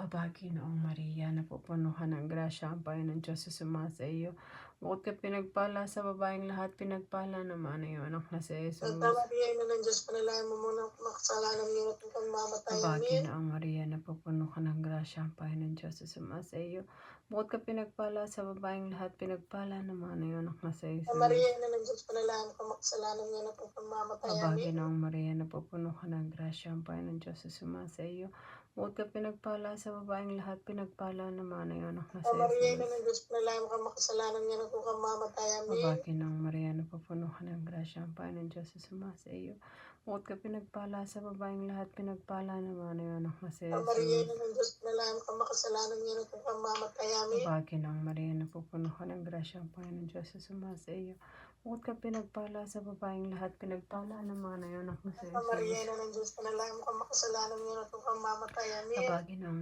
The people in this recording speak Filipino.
Aba, Ginoong Maria, napupuno ka ng grasya, ang Panginoon Diyos ay sumasa iyo. Bukod ka pinagpala sa babaeng lahat, pinagpala naman ang iyong anak na si Santa Jesus. Maria, Ina ng Diyos, panalangin mo muna ang makasalanan ngayon at kung mamatay. Aba, Amen. Ginoong Maria, napupuno ka ng grasya, ang Panginoon Diyos ay sumasa iyo. Bukod ka pinagpala sa babaeng lahat, pinagpala naman ang iyong anak na si Santa Maria, Jesus. Ina ng Diyos, panalangin mo makasalanan ngayon at kung mamatay. Aba, Amen. Ginoong Maria, napupuno ka ng grasya, ang Panginoon Diyos ay sumasa iyo. Bukod ka pinagpala sa babaeng lahat, pinagpala naman ang iyong anak na si Santa Maria, Ina Jesus. ng Diyos, panalangin mo makasalanan ngayon at kung mamatay. Aba, Amen. Ginoong Maria, napupuno ka ng grasya, ang Panginoon Diyos ay sumasa iyo. Bukod ka pinagpala sa babaeng lahat, pinagpala naman ang iyong anak na si Santa Maria, Jesus. Ina ng Diyos, panalangin mo makasalanan ngayon at kung mamatay. Amen. Aba, Ginoong Maria, napupuno ka ng grasya, ang Panginoon Diyos ay sumasa iyo. Bukod ka pinagpala sa babaeng lahat, pinagpala naman ang iyong anak na si Santa Maria, Jesus. Ina ng Diyos, panalangin mo makasalanan ngayon at kung mamatay. Amen. Aba, Ginoong